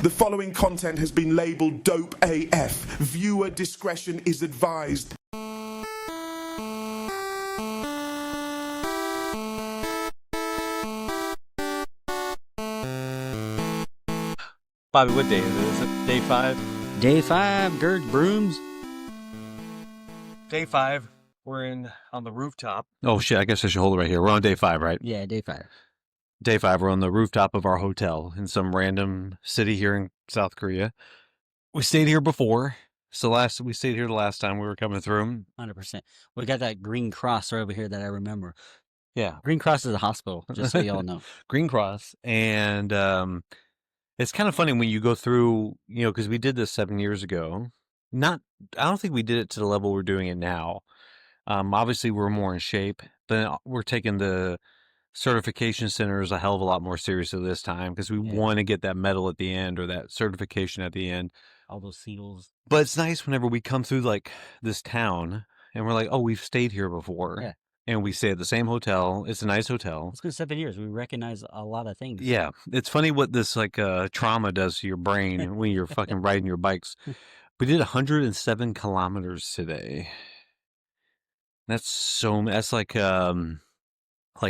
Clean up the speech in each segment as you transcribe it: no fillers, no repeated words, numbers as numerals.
The following content has been labelled Dope AF. Viewer discretion is advised. Bobby, what day is it? Is it day 5? Day 5, Dirge Brooms. Day 5. We're on the rooftop. Oh, shit. I guess I should hold it right here. We're on day 5, right? Yeah, day 5. Day 5. We're on the rooftop of our hotel in some random city here in South Korea. We stayed here before. So we stayed here the last time we were coming through. 100%. We got that Green Cross right over here that I remember. Yeah. Green Cross is a hospital, just so y'all know. Green Cross. And it's kind of funny when you go through, because we did this 7 years ago. I don't think we did it to the level we're doing it now. Obviously, we're more in shape, but we're taking the certification centers a hell of a lot more seriously this time because we want to get that medal at the end or that certification at the end. All those seals. But it's nice whenever we come through like this town and we're like, oh, we've stayed here before. Yeah. And we stay at the same hotel. It's a nice hotel. It's been 7 years. We recognize a lot of things. Yeah. It's funny what this trauma does to your brain when you're fucking riding your bikes. We did 107 kilometers today. That's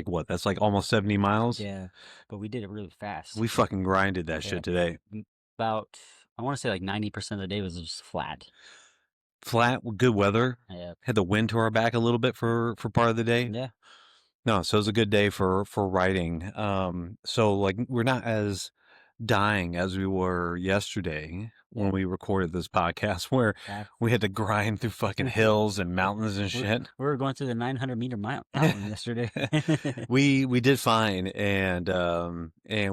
what? That's like almost 70 miles? Yeah, but we did it really fast. We fucking grinded that shit today. About, I want to say like 90% of the day was just flat. Flat, good weather. Yeah. Had the wind to our back a little bit for part of the day. Yeah. No, so it was a good day for riding. So like we're not as dying as we were yesterday when we recorded this podcast where we had to grind through fucking hills and mountains and shit. We were going through the 900-meter mountain yesterday. We did fine, and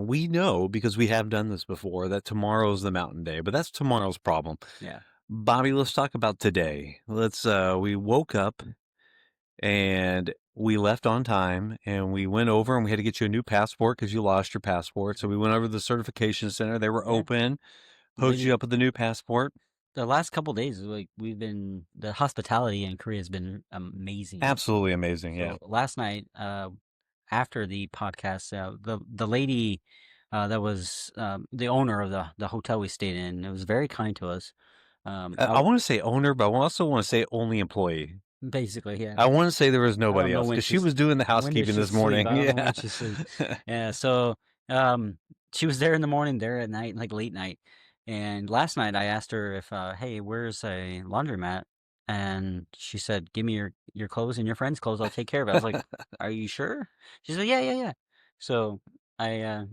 we know because we have done this before that tomorrow's the mountain day, but that's tomorrow's problem. Yeah. Bobby, let's talk about today. We woke up and we left on time and we went over and we had to get you a new passport because you lost your passport. So we went over to the certification center. They were open, hooked you up with the new passport. The last couple of days, like the hospitality in Korea has been amazing. Absolutely amazing. Yeah. So last night, after the podcast, the lady that was the owner of the hotel we stayed in, it was very kind to us. I want to say owner, but I also want to say only employee. Basically, yeah. I want to say there was nobody else because she was doing the housekeeping this morning. Yeah. So she was there in the morning, there at night, like late night. And last night I asked her if, hey, where's a laundromat? And she said, give me your clothes and your friend's clothes. I'll take care of it. I was like, are you sure? She said, yeah. So I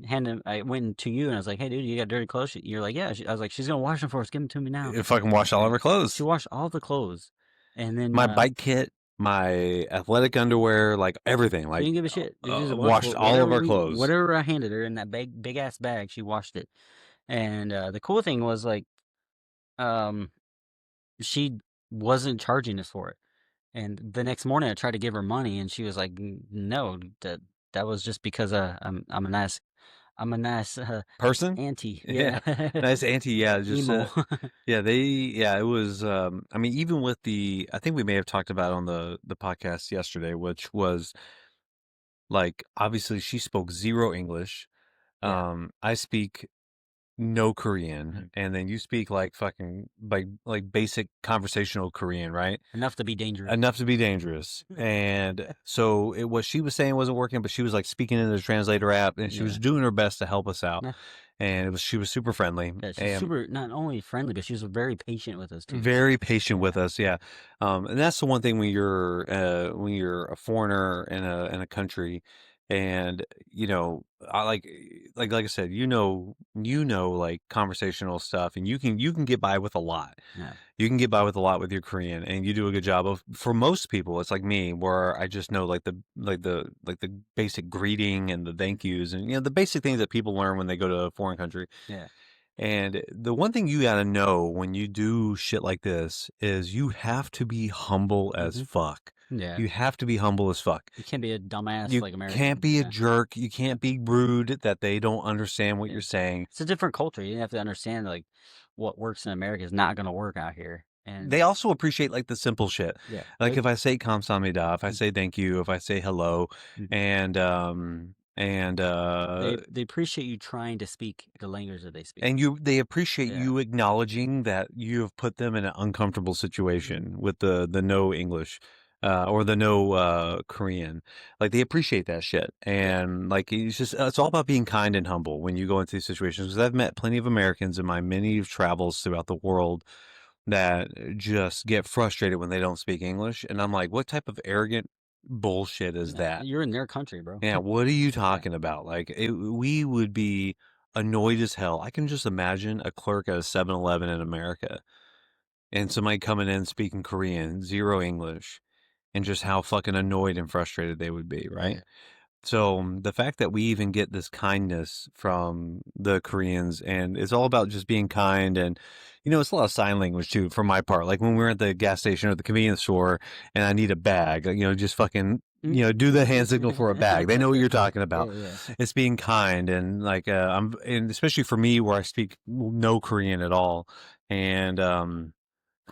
went to you and I was like, hey, dude, you got dirty clothes? You're like, yeah. I was like, she's going to wash them for us. Give them to me now. If I can wash all of her clothes. She washed all the clothes. And then my bike kit, my athletic underwear, like everything. Like, she didn't give a shit. Washed all of our clothes. Whatever I handed her in that big ass bag, she washed it. And the cool thing was like, she wasn't charging us for it. And the next morning, I tried to give her money, and she was like, "No, that was just because I'm a nice person, auntie, nice auntie, yeah, just it was. I mean, even with I think we may have talked about it on the podcast yesterday, which was like obviously she spoke zero English. I speak no Korean, and then you speak like fucking like basic conversational Korean, right? Enough to be dangerous. And so what she was saying wasn't working, but she was like speaking in the translator app, and she was doing her best to help us out. And she was super friendly. Yeah, she's super, not only friendly, but she was very patient with us too. Very patient with us, yeah. And that's the one thing when you're a foreigner in a country. And I like I said, like conversational stuff, and you can get by with a lot. Yeah. You can get by with a lot with your Korean, and you do a good job of. For most people, it's like me, where I just know like the basic greeting and the thank yous, and the basic things that people learn when they go to a foreign country. Yeah. And the one thing you got to know when you do shit like this is you have to be humble as fuck. Yeah. You have to be humble as fuck. You can't be a dumbass like American. You can't be a jerk. You can't be rude that they don't understand what you're saying. It's a different culture. You have to understand like what works in America is not going to work out here. And they also appreciate like the simple shit. Yeah. Like if I say kamsahamnida, if I say thank you, if I say hello, and And They appreciate you trying to speak the language that they speak. and they appreciate Yeah. you acknowledging that you have put them in an uncomfortable situation with the no English or the no Korean. Like they appreciate that shit. And like it's all about being kind and humble when you go into these situations. Because I've met plenty of Americans in my many travels throughout the world that just get frustrated when they don't speak English. And I'm like, what type of arrogant bullshit is that? You're in their country, bro. Yeah, what are you talking about? Like, we would be annoyed as hell. I can just imagine a clerk at a 7-Eleven in America and somebody coming in speaking Korean, zero English, and just how fucking annoyed and frustrated they would be, right? Yeah. So the fact that we even get this kindness from the Koreans, and it's all about just being kind, and it's a lot of sign language too, for my part. Like when we're at the gas station or the convenience store, and I need a bag, just fucking do the hand signal for a bag. They know what you're talking about. Yeah. It's being kind, and like and especially for me where I speak no Korean at all, and I'm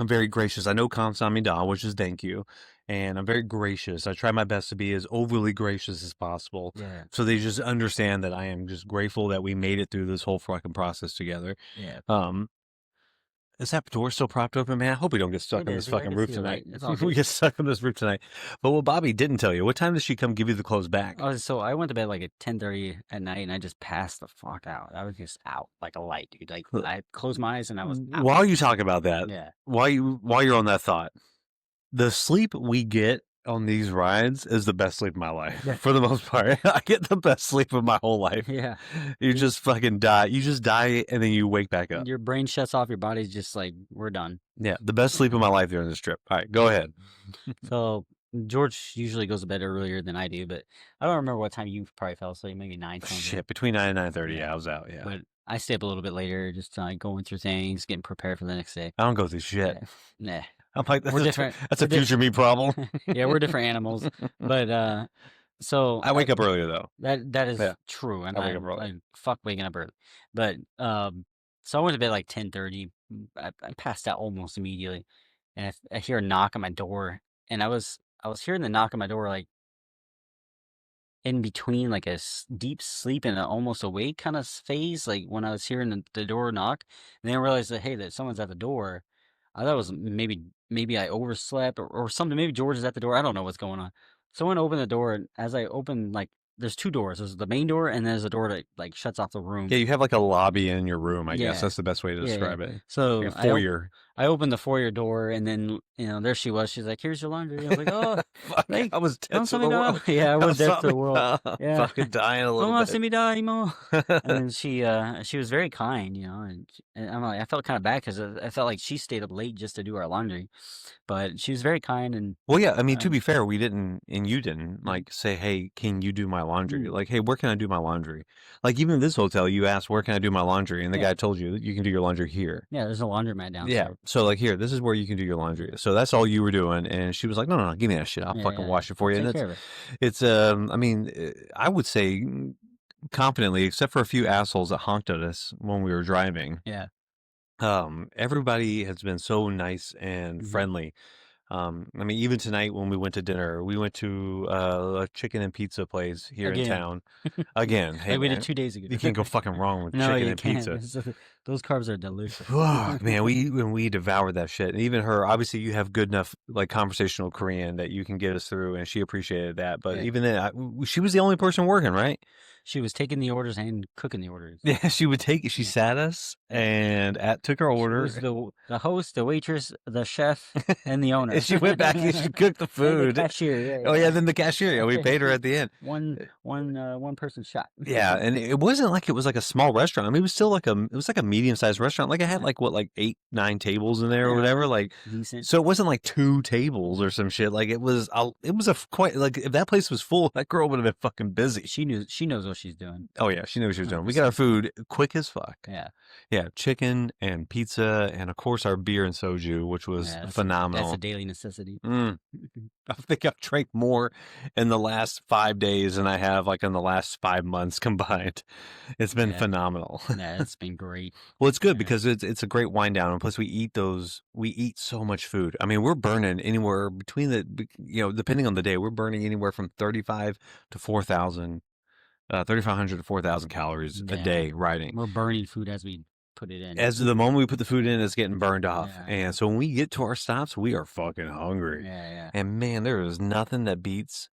very gracious. I know kamsahamnida, which is thank you. And I'm very gracious. I try my best to be as overly gracious as possible. Yeah. So they just understand that I am just grateful that we made it through this whole fucking process together. Yeah. Is that door still propped open, man? I hope we don't get stuck It on is. this I fucking can roof see the tonight. light. It's all We good. get stuck on this roof tonight. But what Bobby didn't tell you, what time did she come give you the clothes back? Oh, so I went to bed like at 10:30 at night, and I just passed the fuck out. I was just out like a light, dude. Like I closed my eyes and I was out. While you talk about that, Yeah. while you're on that thought, the sleep we get on these rides is the best sleep of my life. Yeah. For the most part, I get the best sleep of my whole life. Yeah. You just fucking die. You just die and then you wake back up. Your brain shuts off. Your body's just like, we're done. Yeah, the best sleep of my life during this trip. All right, go ahead. So George usually goes to bed earlier than I do, but I don't remember what time you probably fell asleep. Maybe 9 something. Shit, between 9 and 9:30. Yeah. Yeah, I was out. Yeah, But I stay up a little bit later, just going through things, getting prepared for the next day. I don't go through shit. Nah. I'm like, that's We're a, different. That's a We're future me problem. Yeah, we're different animals. But so I wake up earlier though. that is Yeah. true, and I wake up early. I fuck waking up early. But so I went to bed like 10:30. I passed out almost immediately, and I hear a knock on my door, and I was hearing the knock on my door like in between like a deep sleep and an almost awake kind of phase, like when I was hearing the door knock, and then I realized that hey, that someone's at the door. I thought it was maybe I overslept or something. Maybe George is at the door. I don't know what's going on. Someone opened the door, and as I opened, like there's two doors. There's the main door, and there's a door that like shuts off the room. Yeah, you have like a lobby in your room. I guess Yeah. that's the best way to Yeah, describe it. So Like a foyer. I opened the foyer door, and then there she was. She's like, "Here's your laundry." I was like, "Oh, Fuck, like, I was dead don't to send the me down." world. Yeah, I was dead to the world. Yeah. Yeah. Fucking dying a little Don't bit. send me down anymore. And then she was very kind, and I'm like, I felt kind of bad because I felt like she stayed up late just to do our laundry, but she was very kind and Well, yeah, I mean, to be fair, we didn't, and you didn't, like, say, hey, can you do my laundry? Mm. Like, hey, where can I do my laundry? Like, even in this hotel, you asked, where can I do my laundry? And the Yeah. guy told you, you can do your laundry here. yeah, there's a laundromat downstairs. Yeah. So, like, here, this is where you can do your laundry. So that's all you were doing. And she was like, no, give me that shit. I'll Yeah, fucking yeah, wash it for you. Take And care of it. it's, I mean, I would say confidently, except for a few assholes that honked at us when we were driving. Yeah. Everybody has been so nice and Mhm. friendly. I mean, even tonight when we went to dinner, we went to a chicken and pizza place here in Again. town. Again, hey, Like we man, did 2 days ago. you can't go fucking wrong with No, chicken you and can't. pizza. Those carbs are delicious. Fuck, man, we devoured that shit. And even her, obviously, you have good enough like conversational Korean that you can get us through, and she appreciated that. But Yeah. even then, she was the only person working, right? She was taking the orders and cooking the orders. Yeah, she would take. She sat us and took our She order. was the host, the waitress, the chef, and the owner. And she went back and she cooked the And food. the cashier. Oh yeah, then the cashier. Yeah, we paid her at the end. One person shot. Yeah, and it wasn't like it was like a small restaurant. I mean, it was still like a medium sized restaurant. Like I had like 8-9 tables in there or Yeah. whatever. Like Decent. so, it wasn't like 2 tables or some shit. Like it was a quite like if that place was full, that girl would have been fucking busy. She knows what she's doing. Oh yeah, she knew what she was doing. We got our food quick as fuck. Yeah. Chicken and pizza, and of course our beer and soju, which was Yeah, that's phenomenal. a daily necessity. I think I've drank more in the last 5 days than I have like in the last 5 months combined. It's been Yeah. phenomenal. Yeah, it's been great. Well, it's good Yeah. because it's a great wind down, and plus we eat so much food. I mean, we're burning anywhere between depending on the day, we're burning anywhere from 35 to 4,000 3,500 to 4,000 calories a Yeah. day riding. We're burning food as we put it in. As the moment we put the food in, it's getting burned off. Yeah. And so when we get to our stops, we are fucking hungry. Yeah. And man, there is nothing that beats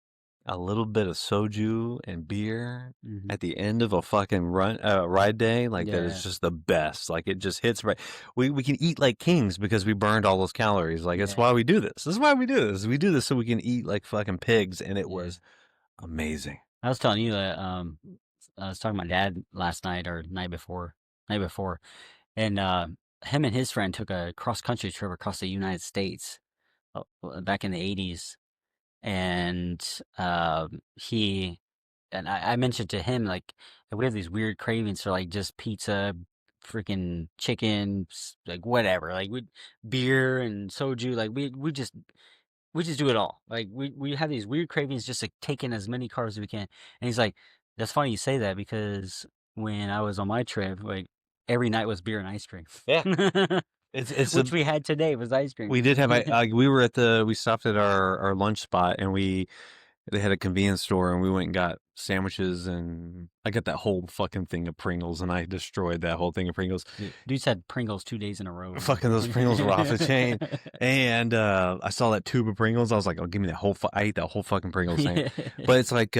a little bit of soju and beer Mhm. at the end of a fucking ride day. Like that Yeah. is just the best. Like it just hits right. We can eat like kings because we burned all those calories. Like that's Yeah. why we do this. This is why we do this. We do this so we can eat like fucking pigs. And it Yeah. was amazing. I was telling you that I was talking to my dad last night or night before, and him and his friend took a cross country trip across the United States back in the 80s, and he and I mentioned to him like we have these weird cravings for like just pizza, freaking chicken, like whatever, like beer and soju, like we just do it all. Like we have these weird cravings just like taking as many carbs as we can. And he's like, that's funny you say that because when I was on my trip, like every night was beer and ice cream. Yeah. It's Which we had today was ice cream. we did have we stopped at our lunch spot and they had a convenience store and we went and got sandwiches and I got that whole fucking thing of Pringles and I destroyed that whole thing of Pringles. Dude said Pringles 2 days in a row. Fucking those Pringles were off the chain. And I saw that tube of Pringles. I was like, oh, give me that whole I ate that whole fucking Pringles thing. But it's like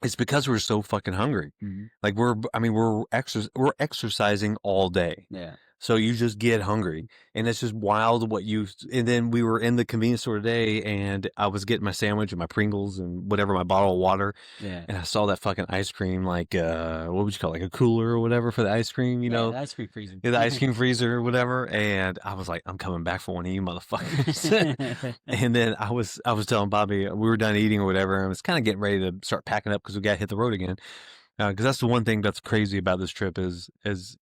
it's because we're so fucking hungry. Mhm. Like we're exercising all day. Yeah. So you just get hungry and it's just wild and then we were in the convenience store today and I was getting my sandwich and my Pringles and whatever, my bottle of water. Yeah. And I saw that fucking ice cream, like, what would you call it? Like a cooler or whatever for the ice cream, you know? The ice cream freezer. Yeah, the ice cream freezer or whatever. And I was like, I'm coming back for one of you motherfuckers. And then I was telling Bobby, we were done eating or whatever. And I was kind of getting ready to start packing up because we got to hit the road again. Because that's the one thing that's crazy about this trip is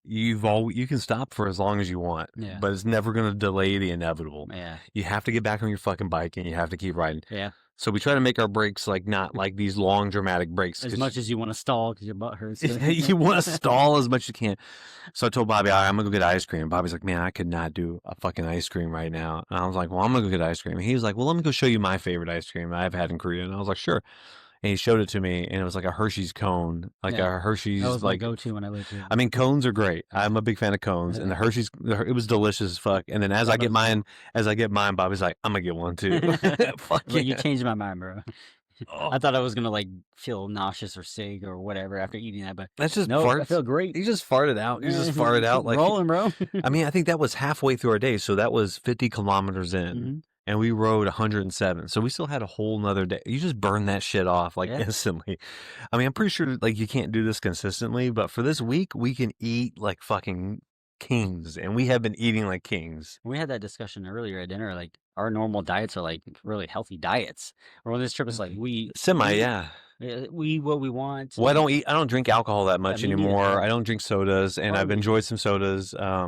you can stop for as long as you want, Yeah. but it's never going to delay the inevitable. Yeah. You have to get back on your fucking bike and you have to keep riding. Yeah. So we try to make our breaks like not like these long dramatic breaks. As much as you want to stall because your butt hurts. You want to stall as much as you can. So I told Bobby, I'm going to go get ice cream. Bobby's like, man, I could not do a fucking ice cream right now. And I was like, well, I'm going to go get ice cream. And he was like, well, let me go show you my favorite ice cream I've had in Korea. And I was like, sure. And he showed it to me, and it was like a Hershey's cone, like Yeah. a Hershey's. That was my like go-to when I lived here. I mean, cones are great. I'm a big fan of cones, and the Hershey's, it was delicious as fuck. And then as I get mine, Bobby's like, I'm gonna get one too. Fuck But you yeah. changed my mind, bro. Oh, I thought I was gonna like feel nauseous or sick or whatever after eating that, but that's just no, I farts. feel great. He just farted out. He just farted out like. rolling, bro. I mean, I think that was halfway through our day, so that was 50 kilometers in. Mhm. And we rode 107. So we still had a whole nother day. You just burn that shit off like Yeah. instantly. I mean, I'm pretty sure like you can't do this consistently, but for this week, we can eat like fucking kings. And we have been eating like kings. We had that discussion earlier at dinner. Like our normal diets are like really healthy diets. Or on this trip, it's like we Yeah. we eat what we want. Well, I don't drink alcohol that much me neither. anymore. I don't drink sodas, and I've Hardly. enjoyed some sodas. I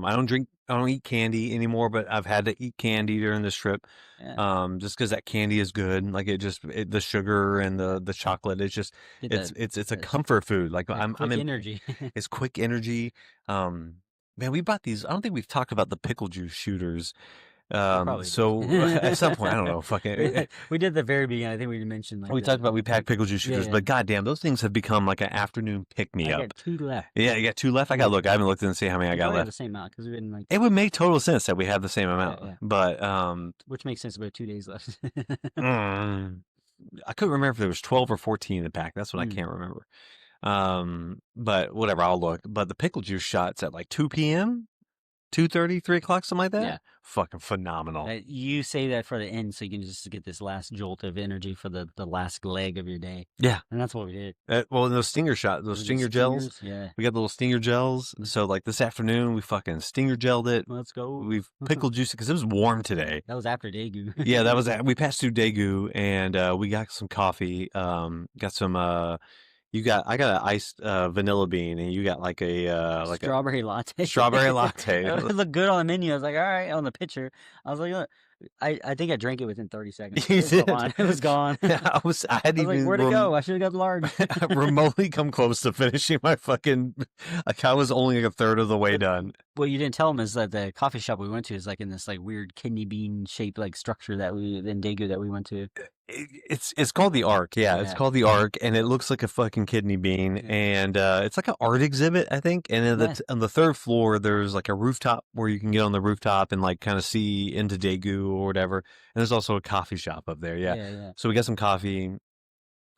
don't eat candy anymore, but I've had to eat candy during this trip. Yeah. Just because that candy is good. Like the sugar and the chocolate, it's just Get it's a that- comfort food. Like that I'm quick in energy. it's quick energy. Man, we bought these. I don't think we've talked about the pickle juice shooters. Probably So did. at some point, I don't know, fucking. we did the very beginning. I think we mentioned like We talked about we packed pickle juice shooters, Yeah. but goddamn, those things have become like an afternoon pick me I up. got 2 left. Yeah, you got 2 left. I got to look. I haven't looked and see how many I We got probably have left. the same amount because we didn't like, It would make total sense that we have the same amount, yeah. but which makes sense. About 2 days left. I couldn't remember if there was 12 or 14 in the pack. That's what I Mm. can't remember. But whatever, I'll look. But the pickle juice shots at like 2 p.m., 2:30, 3 o'clock, something like that. Yeah. Fucking phenomenal. You say that for the end, so you can just get this last jolt of energy for the last leg of your day. Yeah. And that's what we did. Well, those stinger shots, those We did stinger gels. stingers, Yeah. We got the little stinger gels. So like this afternoon, we fucking stinger gelled it. Let's go. We've pickle juiced it because it was warm today. That was after Daegu. Yeah, that was we passed through Daegu and we got some coffee. Got some. I got an iced vanilla bean, and you got like a strawberry latte. strawberry latte. It looked good on the menu. I was like, all right, on the picture. I was like, look, I think I drank it within 30 seconds. You It was did. gone. It was gone. I I hadn't was even like, where'd it go? I should have got large. remotely come close to finishing my fucking. Like I was only a third of the way done. what you didn't tell him is that the coffee shop we went to is like in this like weird kidney bean shaped like structure that we in Daegu that we went to. It's called the Arc. Yeah, it's Yeah. called the Arc, and it looks like a fucking kidney bean. Yeah. And it's like an art exhibit, I think. And then Yeah. on the third floor, there's like a rooftop where you can get on the rooftop and like kind of see into Daegu or whatever. And there's also a coffee shop up there. Yeah. Yeah. So we got some coffee,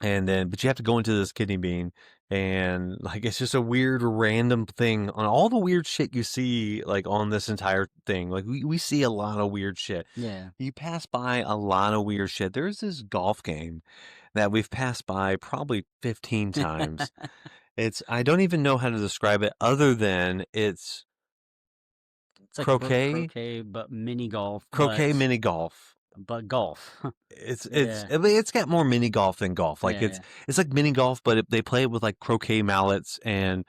and then but you have to go into this kidney bean, and like it's just a weird random thing on all the weird shit you see like on this entire thing. Like we see a lot of weird shit. Yeah. You pass by a lot of weird shit. There's this golf game that we've passed by probably 15 times. I don't even know how to describe it other than it's like croquet, but mini golf. mini golf. But golf. I mean, it's got more mini golf than golf. Like it's like mini golf, but they play it with like croquet mallets and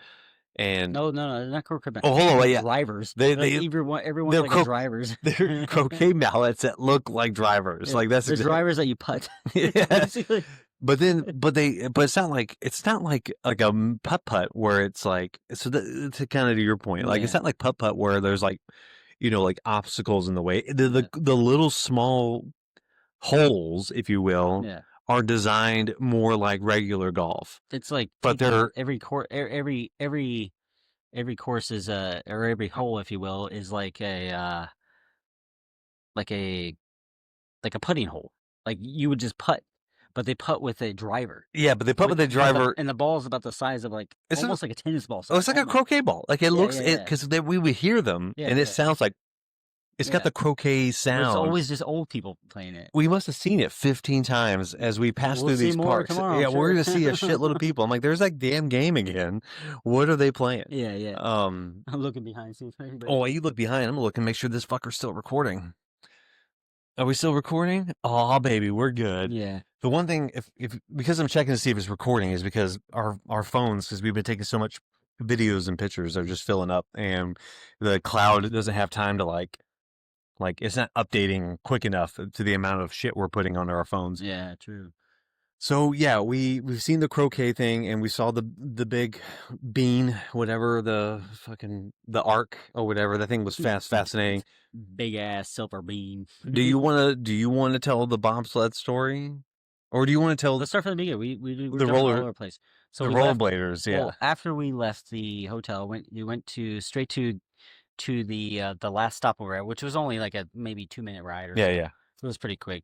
no, not croquet. Oh, hold on, wait, yeah. Drivers. they're Everyone's like drivers. They're croquet mallets that look like drivers. Yeah, Like that's the drivers that you putt. Yeah. Basically. But it's not like a putt where it's like, so to kind of to your point, like it's not like putt where there's like, like obstacles in the way. The little small holes, if you will, are designed more like regular golf. It's like, but they're every course is or every hole, if you will, is like a putting hole. Like you would just putt. But they putt with a driver. Yeah, but they putt with a driver. And the ball is about the size of like almost like a tennis ball. Oh, it's like a croquet ball. Like it looks, because we would hear them, and it sounds like it's got the croquet sound. It's always just old people playing it. We must have seen it 15 times as we passed through these parks. Tomorrow, yeah, we're going to see a shitload of people. I'm like, there's that damn game again. What are they playing? Yeah. I'm looking behind. See if anybody... Oh, you look behind. I'm looking to make sure this fucker's still recording. Are we still recording? Oh, baby, we're good. Yeah. The one thing, because I'm checking to see if it's recording, is because our phones, because we've been taking so much videos and pictures, are just filling up, and the cloud doesn't have time to like it's not updating quick enough to the amount of shit we're putting on our phones. Yeah, true. So yeah, we've seen the croquet thing, and we saw the big bean, whatever, the arc or whatever. That thing was fascinating. Big ass silver bean. Do you want to tell the bobsled story, or do you want to tell? Let's start from the beginning. We the roller place. So the rollerbladers. Yeah. Well, after we left the hotel, we went straight to the last stop we were at, which was only like a maybe 2-minute ride. Or yeah. So it was pretty quick,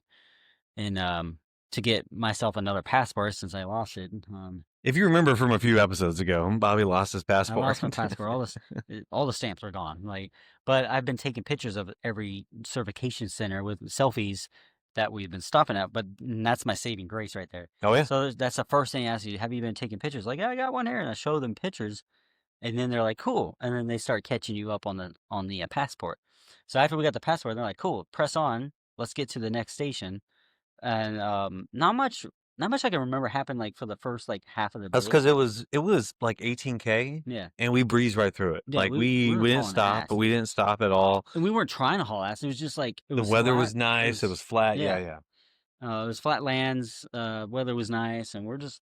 and to get myself another passport since I lost it. If you remember from a few episodes ago, Bobby lost his passport. I lost my passport. All the stamps are gone. But I've been taking pictures of every certification center with selfies that we've been stopping at. But that's my saving grace right there. Oh yeah. So that's the first thing I ask you: have you been taking pictures? Like, yeah, I got one here, and I show them pictures, and then they're like, cool, and then they start catching you up on the passport. So after we got the passport, they're like, cool, press on. Let's get to the next station. And not much I can remember happened like for the first like half of the day. That's because it was like 18K. Yeah. And we breezed right through it. Yeah, like we didn't stop, but we didn't stop at all. And we weren't trying to haul ass. It was just like the weather was nice. It was flat. Yeah. It was flat lands. Weather was nice, and we're just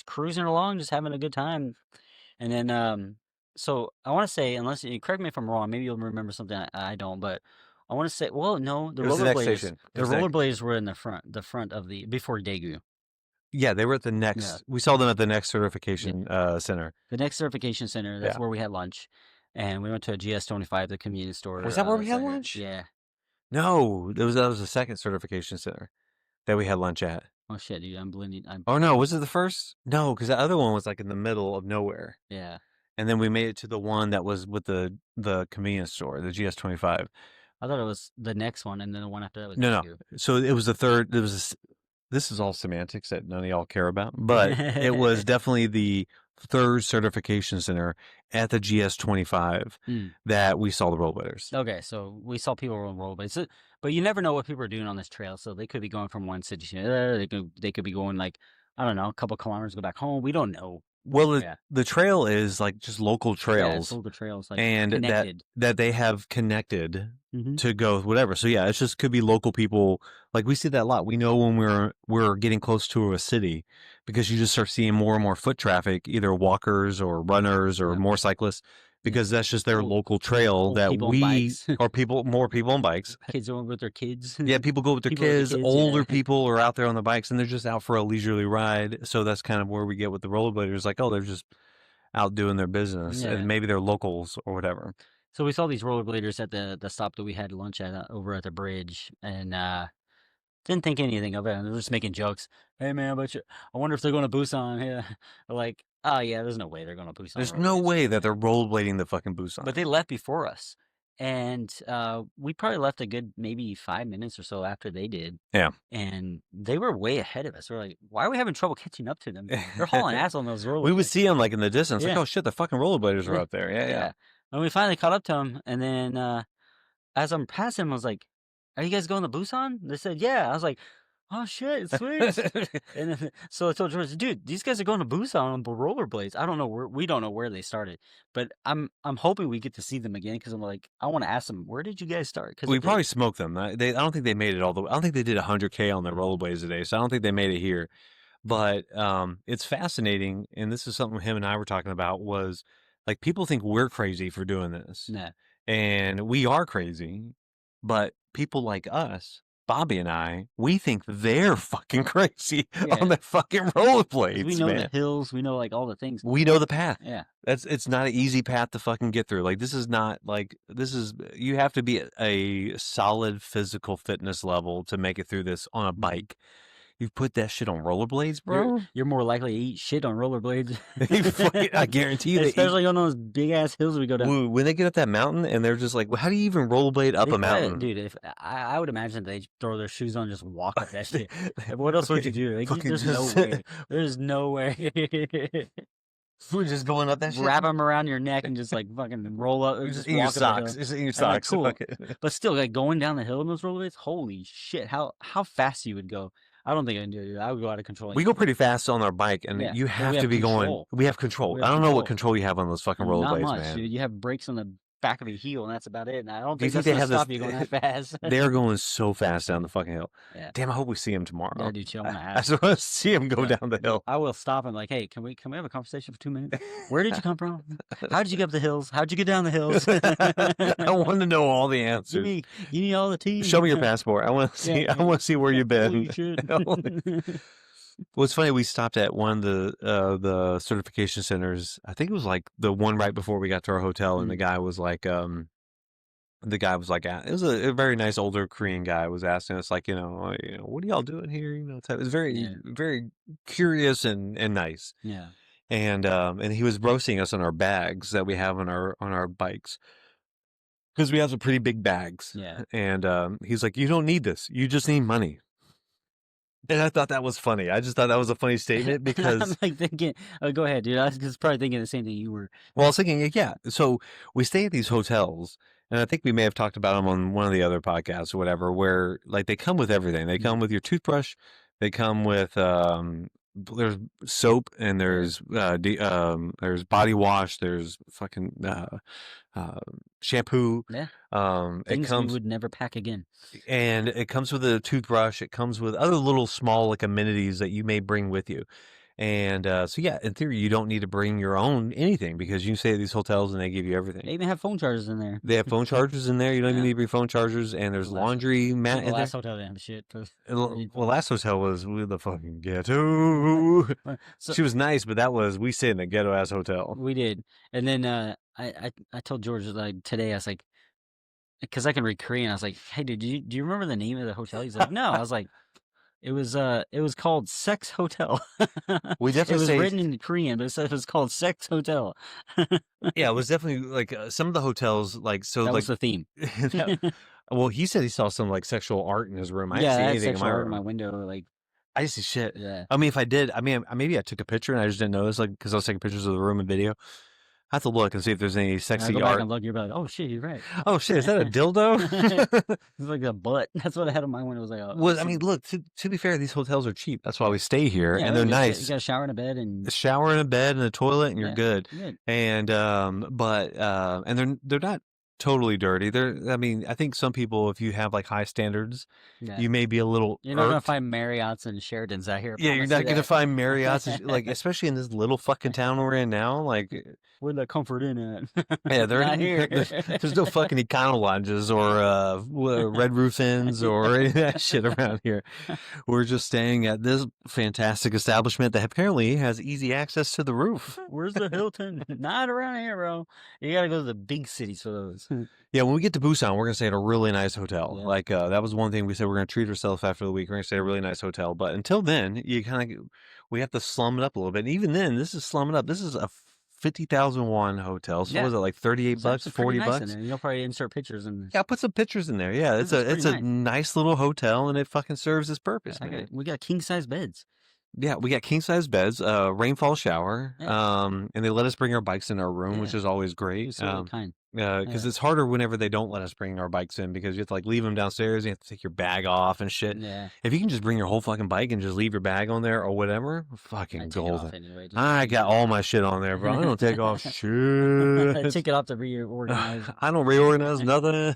cruising along, just having a good time. And then so I want to say, unless you correct me if I'm wrong, maybe you'll remember something I don't, but I want to say, well, no, the rollerblades were in the front of before Daegu. Yeah, they were at the next. Yeah. We saw them at the next certification center. The next certification center. That's where we had lunch, and we went to a GS25, the convenience store. Was that where we had lunch? Yeah. No, that was the second certification center that we had lunch at. Oh shit, dude! I'm blending. Oh no, was it the first? No, because the other one was like in the middle of nowhere. Yeah. And then we made it to the one that was with the convenience store, the GS25. I thought it was the next one, and then the one after that was no. So it was the third. This is all semantics that none of y'all care about, but it was definitely the third certification center at the GS25 that we saw the rollerbladers. Okay, so we saw people on rollerblades, but you never know what people are doing on this trail. So they could be going from one city to another. They could be going like, I don't know, a couple kilometers, go back home. We don't know. Well, the trail is like just local trails. Yeah, it's local trails, like and connected. that they have connected to go whatever. So yeah, it just could be local people. Like we see that a lot. We know when we're getting close to a city because you just start seeing more and more foot traffic, either walkers or runners or more cyclists, because that's just their Old- local trail old that people on bikes. or more people on bikes. Kids going with their kids. Yeah, people go with their People with kids. their kids, Older yeah. people are out there on the bikes, and they're just out for a leisurely ride. So that's kind of where we get with the rollerbladers. Like, oh, they're just out doing their business, Yeah. and maybe they're locals or whatever. So we saw these rollerbladers at the stop that we had lunch at over at the bridge, and didn't think anything of it. They're just making jokes. Hey man, I wonder if they're going to Busan. Yeah, like, oh yeah, there's no way they're going to Busan. There's no rollerblades. way that they're rollerblading the fucking Busan. But they left before us, and we probably left a good maybe 5 minutes or so after they did. Yeah. And they were way ahead of us. We're like, why are we having trouble catching up to them? They're hauling ass on those rollerblades. We would see them like in the distance, like, Yeah. oh shit, the fucking rollerbladers are Yeah. out there. Yeah. And we finally caught up to them, and then as I'm passing them, I was like, "Are you guys going to Busan?" They said, "Yeah." I was like, "Oh shit, sweet!" And then, so I told George, "Dude, these guys are going to Busan on the rollerblades. I don't know where. We don't know where they started, but I'm hoping we get to see them again because I'm like, I want to ask them, where did you guys start? Because We probably smoked them. I don't think they made it all the way. I don't think they did 100K on their rollerblades today, so I don't think they made it here. But it's fascinating, and this is something him and I were talking about, was like people think we're crazy for doing this. Nah. And we are crazy, but people like us, Bobby and I, we think they're fucking crazy on their fucking rollerblades, We know man. the hills. We know like all the things. We know the path. Yeah. It's not an easy path to fucking get through. Like, this is not like, you have to be at a solid physical fitness level to make it through this on a bike. You put that shit on rollerblades, bro. You're more likely to eat shit on rollerblades. I guarantee you, Especially on those big ass hills we go down. When they get up that mountain and they're just like, well, how do you even rollerblade up a mountain? Dude, if I would imagine they throw their shoes on and just walk up that shit. What else would you do? Like, there's no way. There's no way. We're just going up that shit. Wrap them around your neck and just like fucking roll up. Just in your socks. Just in your socks. Cool. But still, like going down the hill in those rollerblades, holy shit! How fast you would go? I don't think I can do it. I would go out of control. We go pretty fast on our bike, and you have to be going. We have control. I don't know what control you have on those fucking rollerblades, Not much, man. dude. You have brakes on the back of your heel, and that's about it. And I don't Do you think think that's they gonna have stop you going that fast. They're going so fast down the fucking hill. Yeah. Damn, I hope we see him tomorrow. Yeah, dude, chill. I just want to see him go down the hill. I will stop and like, hey, can we have a conversation for 2 minutes? Where did you come from? How did you get up the hills? How'd you get down the hills? I want to know all the answers. You need all the tea. Show me your passport. I want to see. Yeah. I want to see where you've been. Holy shit. Well, it's funny. We stopped at one of the certification centers. I think it was like the one right before we got to our hotel, and the guy was like, it was a very nice older Korean guy was asking us like, what are y'all doing here? It was very, very curious and nice. Yeah. And he was roasting us on our bags that we have on our bikes. Because we have some pretty big bags. Yeah. And he's like, you don't need this. You just need money. And I thought that was funny. I just thought that was a funny statement because I'm like thinking, go ahead, dude. I was just probably thinking the same thing you were. Well, I was thinking, yeah. So we stay at these hotels, and I think we may have talked about them on one of the other podcasts or whatever, where like they come with everything. They come with your toothbrush. They come with there's soap and there's body wash. There's fucking shampoo. Yeah. Things we would never pack again. And it comes with a toothbrush. It comes with other little small like amenities that you may bring with you. And so yeah, in theory, you don't need to bring your own anything because you stay at these hotels and they give you everything. They even have phone chargers in there. They have phone chargers in there. You don't even need to bring phone chargers. And there's laundry mat in The there. last hotel didn't have shit. Well, last hotel was with the fucking ghetto. So, she was nice, but we stayed in a ghetto ass hotel. We did, and then I told George like today I was like, because I can read Korean. I was like, hey, dude, do you remember the name of the hotel? He's like, no. I was like, it was called Sex Hotel. We definitely it was written in Korean, but it said it was called Sex Hotel. Yeah, it was definitely like some of the hotels like so that like was the theme. Well, he said he saw some like sexual art in his room. I didn't see I had anything sexual in my art room. in my window. Like, I didn't see shit. yeah. I mean, if I did, maybe I took a picture and I just didn't notice, like, because I was taking pictures of the room and video. I have to look and see if there's any I sexy go back art. and look. You're like, oh shit, you're right. Oh shit, is that a dildo? It's like a butt. That's what I had on my window. It was like, Well, I mean, look. To be fair, these hotels are cheap. That's why we stay here, and they're nice. You got a shower and a bed and A shower and a bed and a toilet, and you're good. good. And and they're not totally dirty. I mean, I think some people, if you have like high standards, Yeah. you may be a little You're not gonna irked. find Marriott's and Sheratons out here. I Yeah, you're promise you not gonna that. find Marriott's, like, especially in this little fucking town we're in now. Like, Where the Comfort Inn at? yeah, Not here. there's no fucking Econo Lounges or Red Roof Inns or any of that shit around here. We're just staying at this fantastic establishment that apparently has easy access to the roof. Where's the Hilton? Not around here, bro. You gotta go to the big cities for those. Yeah, when we get to Busan, we're gonna stay at a really nice hotel. Yeah. Like that was one thing we said we're gonna treat ourselves after the week. We're gonna stay at a really nice hotel. But until then, we have to slum it up a little bit. And even then, this is slumming up. This is a 50,000 won hotel. So Yeah. what was it, like 38 It's bucks, actually pretty 40 nice in bucks? there. You'll probably insert pictures and Yeah, I'll put some pictures in there. Yeah, it's It's a pretty nice little hotel, and it fucking serves its purpose, man. we got king size beds. Yeah, we got king size beds, rainfall shower, Yeah. and they let us bring our bikes in our room, which Yeah. is always great. It's really kind. Because Yeah. it's harder whenever they don't let us bring our bikes in because you have to like leave them downstairs. You have to take your bag off and shit. Yeah. If you can just bring your whole fucking bike and just leave your bag on there or whatever, I fucking take it off golden. anyway. Just I got all my shit on there, bro. I don't take off shit. take it off to reorganize. I don't reorganize nothing.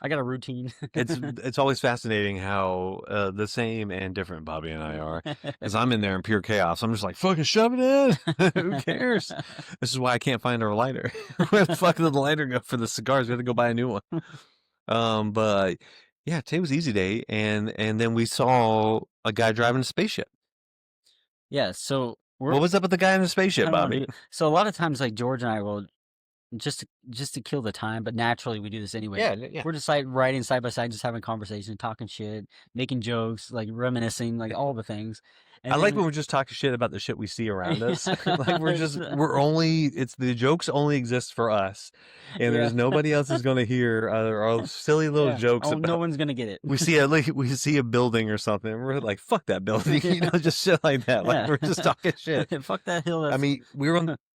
I got a routine. It's always fascinating how the same and different Bobby and I are. Because I'm in there in pure chaos. I'm just like, fucking shove it in. Who cares? This is why I can't find our lighter. Where the fuck did the lighter go for the cigars? We had to go buy a new one. But yeah, today was easy day, and then we saw a guy driving a spaceship. Yeah. So What was up with the guy in the spaceship, I don't know, Bobby? dude. So a lot of times, like George and I will just to kill the time, but naturally we do this anyway. Yeah. We're just like riding side by side, just having conversation, talking shit, making jokes, like reminiscing, like all the things. And I like then- when we're just talking shit about the shit we see around us. Like It's- it's the jokes only exist for us, and Yeah. there's nobody else is going to hear our silly little Yeah. jokes Oh, about. no one's gonna get it. We see a building or something, and we're like, fuck that building, just shit like that. Like Yeah. we're just talking shit. Fuck that hill. I mean,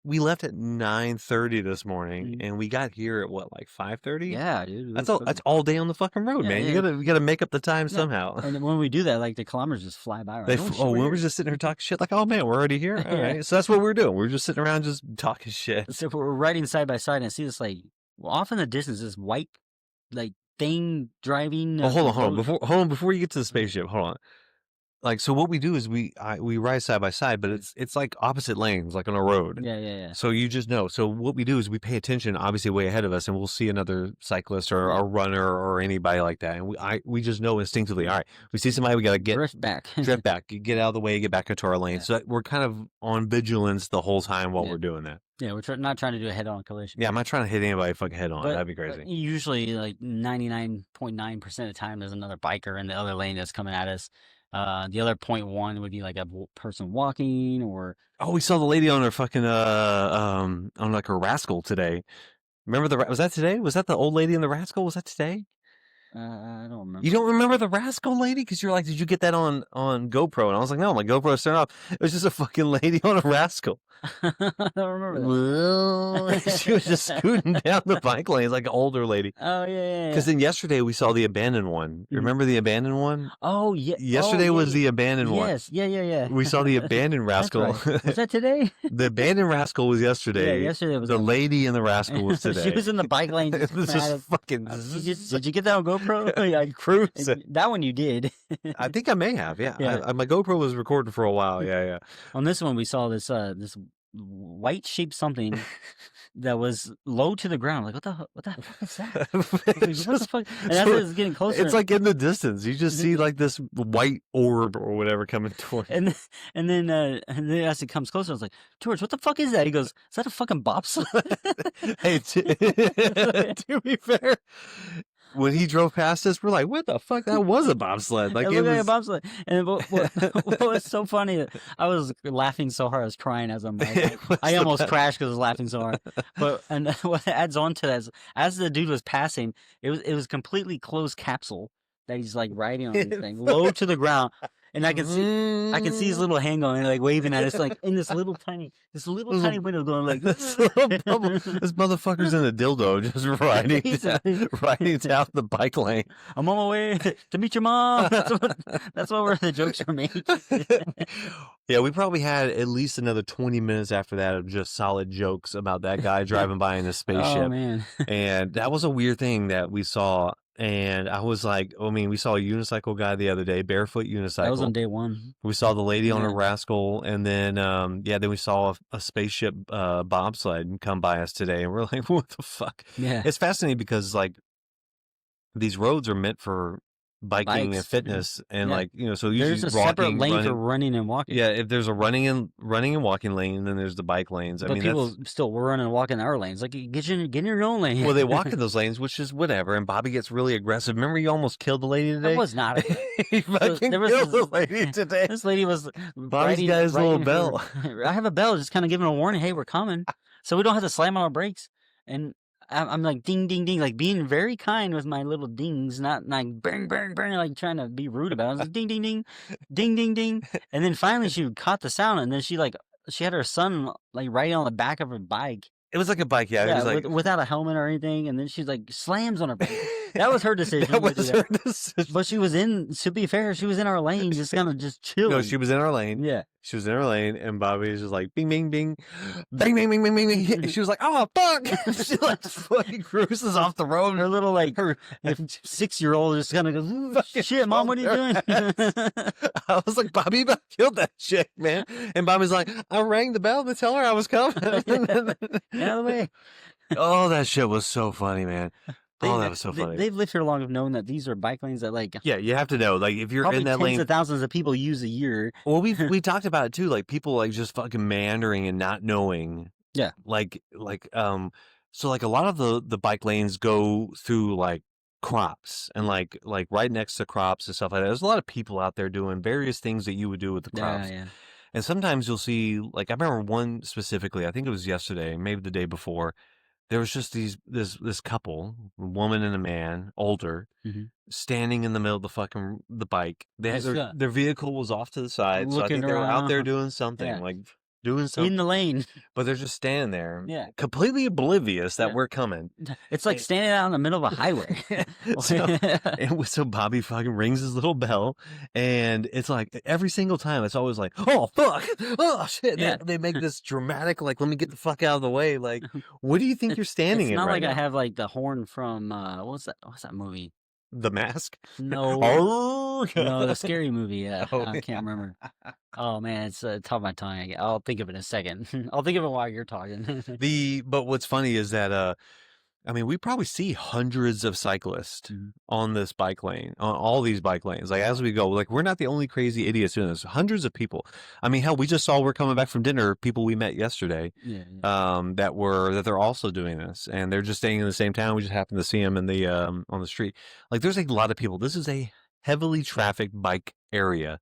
we left at 9:30 this morning, Mhm. and we got here at what, like 5:30? yeah, dude. That's all day on the fucking road, Yeah, man. yeah. You gotta make up the time Yeah. somehow. And then when we do that, like the kilometers just fly by. Right? We were just sitting here talking shit, like, oh man, we're already here. All Yeah. right, so that's what we're doing. We're just sitting around, just talking shit. So we're riding side by side, and I see this like off in the distance, this white like thing driving. Oh, hold on. boat. Before you get to the spaceship, hold on. Like, so what we do is we ride side by side, but it's like opposite lanes, like on a road. Yeah. So you just know. So what we do is we pay attention, obviously, way ahead of us, and we'll see another cyclist or a runner or anybody like that, and we just know instinctively. All right, we see somebody, we gotta Drift back. drift back, get out of the way, get back into our lane. Yeah. So that we're kind of on vigilance the whole time while Yeah. we're doing that. Yeah, we're not trying to do a head-on collision. Yeah, I'm not trying to hit anybody fucking head on. But- That'd be but crazy. usually, like 99.9% of the time, there's another biker in the other lane that's coming at us. The other 0.1 would be like a person walking, or Oh, we saw the lady on her fucking on like her rascal today. Remember was that today? Was that the old lady in the rascal? Was that today? I don't remember. You don't remember the rascal lady? Because you're like, did you get that on GoPro? And I was like, no, my GoPro's turned off. It was just a fucking lady on a rascal. I don't remember that. Well, she was just scooting down the bike lanes like an older lady. Oh yeah. Because then yesterday we saw the abandoned one. You Mhm. remember the abandoned one? Oh yeah. Yesterday oh, was yeah. the abandoned one. Yes. Yeah. We saw the abandoned That's rascal. right. Was that today? The abandoned rascal was yesterday. Yeah, yesterday was The on- lady in the rascal was today. She was in the bike lane. It Just was mad just as- fucking Did you get that on GoPro? Yeah, cruising. that one you did. I think I may have. Yeah, Yeah. my GoPro was recording for a while. Yeah. On this one, we saw this white shaped something that was low to the ground. Like, what the fuck is that? Like, It's what the just- fuck? And as so- it's getting closer, It's like in the distance. You just see like this white orb or whatever coming toward. and then as it comes closer, I was like, George, what the fuck is that? He goes, is that a fucking bobsled? Hey, to be fair, when he drove past us, we're like, "What the fuck? That was a bobsled!" Like It it looked like a was. bobsled. And what was so funny, I was laughing so hard, I was crying as I'm like, It was I the almost best. crashed because I was laughing so hard. But and what adds on to that is, as the dude was passing, it was completely closed capsule that he's like riding on this thing, low to the ground. and I can see his little hand going, like waving at us, like in this little tiny window, going like this little bubble. This motherfucker's in a dildo, just riding down the bike lane. I'm on my way to meet your mom. That's what the jokes are made. Yeah, we probably had at least another 20 minutes after that of just solid jokes about that guy driving by in a spaceship. Oh man. And that was a weird thing that we saw. And I was like, I mean, we saw a unicycle guy the other day, barefoot unicycle. That was on day one. We saw the lady on a Yeah. rascal, and then then we saw a spaceship bobsled come by us today, and we're like, what the fuck? Yeah. It's fascinating because like these roads are meant for biking and Bikes. fitness, and Yeah. like so There's usually a separate lane running. for running and walking. Yeah, if there's a running and walking lane, and then there's the bike lanes. I But mean, people still were running and walking in our lanes. Like, get in your own lane. well, they walk in those lanes, which is whatever. And Bobby gets really aggressive. Remember, you almost killed the lady today. That was not. He fucking there was killed the this- lady today. This lady was. Bobby's got his little bell. I have a bell, just kind of giving a warning. Hey, we're coming, so we don't have to slam on our brakes. And I'm like ding, ding, ding, like being very kind with my little dings, not like bang, bang, bang, like trying to be rude about it. I was like ding, ding, ding, ding, ding, ding, and then finally she caught the sound, and then she had her son like riding on the back of her bike. It was like a bike, yeah. It was like without a helmet or anything, and then she's like slams on her bike. That was her decision. that to do was that. her decision. But she was in. To be fair, she was in our lane, just kind of just chilling. No, she was in our lane. Yeah. She was in her lane, and Bobby was just like, bing, bing, bing, bang, bang, bing, bing, bing, bing. And she was like, oh, fuck. She like fucking cruises off the road. Her little like 6-year-old just kind of goes, Fucking shit, mom, what are you doing? I was like, Bobby about killed that chick, man. And Bobby's like, I rang the bell to tell her I was coming. Out of the way. Oh, that shit was so funny, man. That was so funny. They've lived here long enough knowing that these are bike lanes that like Yeah, you have to know, like, if you're probably in that tens lane. of thousands of people use a year. Well, we talked about it too, like people like just fucking meandering and not knowing. Yeah. So like a lot of the bike lanes go through like crops and like right next to crops and stuff like that. There's a lot of people out there doing various things that you would do with the crops. Yeah. And sometimes you'll see, like, I remember one specifically, I think it was yesterday, maybe the day before, there was just this couple, a woman and a man, older, Mhm. standing in the middle of the bike. They had Just, their vehicle was off to the side, so I looking think they were out there around. doing something, Yeah. like doing something, In the lane. but they're just standing there, Yeah. completely oblivious that Yeah. we're coming. It's like standing out in the middle of a highway. So Bobby fucking rings his little bell, and it's like every single time, it's always like, oh fuck, oh shit. Yeah. They make this dramatic, like, let me get the fuck out of the way. Like, what do you think you're standing It's in not right like now? I have like the horn from what's that movie? The Mask. No. Oh, No, the scary movie. Yeah, Oh, I can't remember. Oh man, it's top of my tongue. I'll think of it in a second. I'll think of it while you're talking. But what's funny is that I mean, we probably see hundreds of cyclists Mhm. on this bike lane, on all these bike lanes. Like, as we go, like, we're not the only crazy idiots doing this. Hundreds of people. I mean, hell, we just saw, we're coming back from dinner, people we met yesterday, Yeah. that they're also doing this, and they're just staying in the same town. We just happened to see them in the on the street. Like, there's a lot of people. This is a heavily trafficked bike area.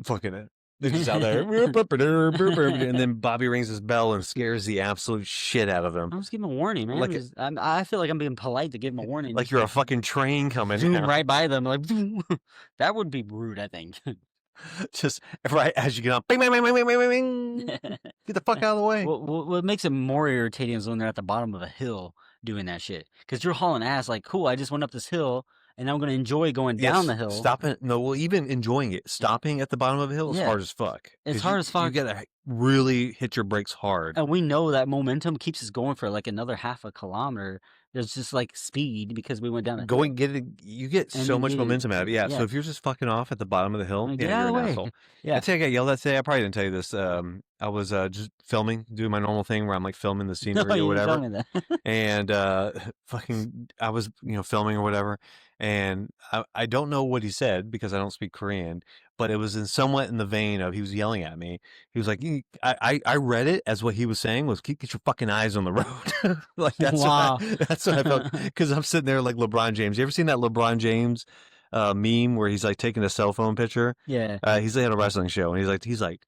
Fucking it. They're just out there. And then Bobby rings his bell and scares the absolute shit out of them. I'm just giving a warning, man. Like I feel like I'm being polite to give them a warning. Like you're a fucking train coming zoom in. right by them, like that would be rude. I think. Just right as you get on. Bing, bing, bing, bing, bing, bing, bing. Get the fuck out of the way. What makes it more irritating is when they're at the bottom of a hill doing that shit. Because you're hauling ass. Like, cool, I just went up this hill, and I'm gonna enjoy going down the hill. Stopping. No, well, even enjoying it. Stopping at the bottom of a hill is Yeah. hard as fuck. It's 'Cause hard you- as fuck. You gotta really hit your brakes hard. And we know that momentum keeps us going for like another half a kilometer. There's just like speed because we went down a hill. Going, you get And so then much you- momentum out of it. Yeah. yeah. So if you're just fucking off at the bottom of the hill, Like, yeah, get out you're of the an way. asshole. Yeah. I think I got yelled at today. I probably didn't tell you this. I was just filming, doing my normal thing where I'm like filming the scenery No, or you didn't tell whatever. me that. And I was filming or whatever, and I don't know what he said because I don't speak Korean, but it was somewhat in the vein of, he was yelling at me. He was like, I read it as what he was saying was, get your fucking eyes on the road. Like, that's Wow. that's what I felt, because I'm sitting there like LeBron James. You ever seen that LeBron James meme where he's like taking a cell phone picture? Yeah. He's at a wrestling show, and he's like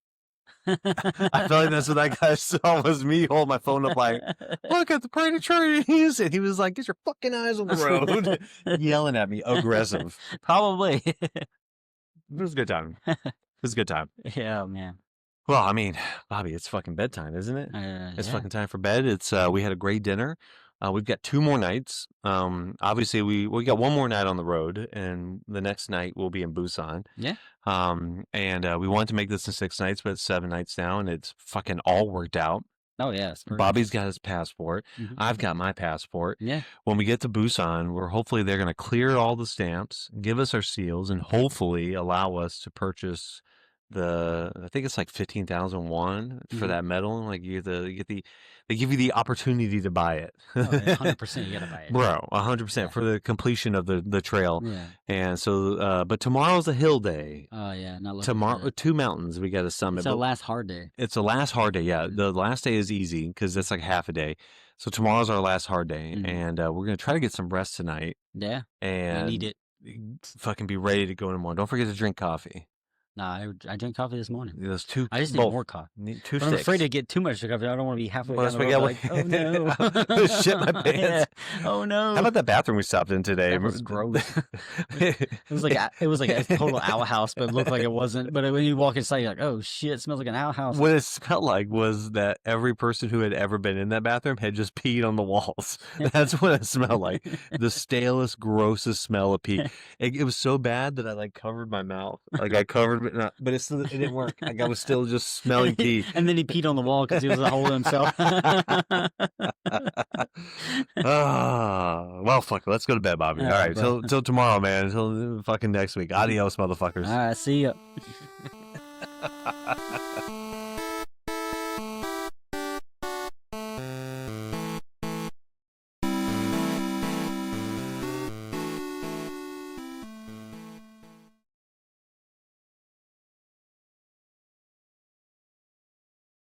I feel like that's what that guy saw, was me holding my phone up like, look at the pretty trees. And he was like, get your fucking eyes on the road. Yelling at me, aggressive. Probably. was a good time. It was a good time. Yeah, man. Well, I mean, Bobby, it's fucking bedtime, isn't it? It's Yeah. fucking time for bed. It's we had a great dinner. We've got 2 more nights. Obviously we got 1 more night on the road, and the next night we'll be in Busan. Yeah. And we wanted to make this in 6 nights, but it's 7 nights now, and it's fucking all worked out. Oh yeah. It's perfect. Bobby's got his passport. Mhm. I've got my passport. Yeah. When we get to Busan, hopefully they're going to clear all the stamps, give us our seals, and hopefully allow us to purchase I think it's like 15,000 won for Mhm. that medal. Like they give you the opportunity to buy it. Oh, yeah, 100% you gotta buy it. Bro, 100% for the completion of the trail. Yeah. And so, but tomorrow's a hill day. Oh yeah. Not looking Tomorrow, good. 2 mountains we got to summit. It's our but last hard day. it's the last hard day. Yeah, Mhm. the last day is easy because it's like half a day. So tomorrow's our last hard day, Mhm. and we're gonna try to get some rest tonight Yeah. I and need it. fucking be ready to go in the morning. Don't forget to drink coffee. Nah, I drank coffee this morning. Those 2, I just need both. more coffee. Need 2 But I'm afraid sticks. to get too much coffee. I don't want to be halfway Well, down that's the why road. I Like, got oh no. shit my pants. Yeah. Oh no. How about that bathroom we stopped in today? That was gross. It was like a total outhouse, but it looked like it wasn't. But when you walk inside, you're like, oh shit, it smells like an outhouse. What it smelled like was that every person who had ever been in that bathroom had just peed on the walls. That's what it smelled like. The stalest, grossest smell of pee. It was so bad that I like covered my mouth. Like I covered it, but it didn't work. Like I was still just smelling pee. And then he peed on the wall because he was holding himself. Well, fuck it. Let's go to bed, Bobby. All All right, right, bro. till tomorrow, man. Until fucking next week. Adios, motherfuckers. All right, see ya.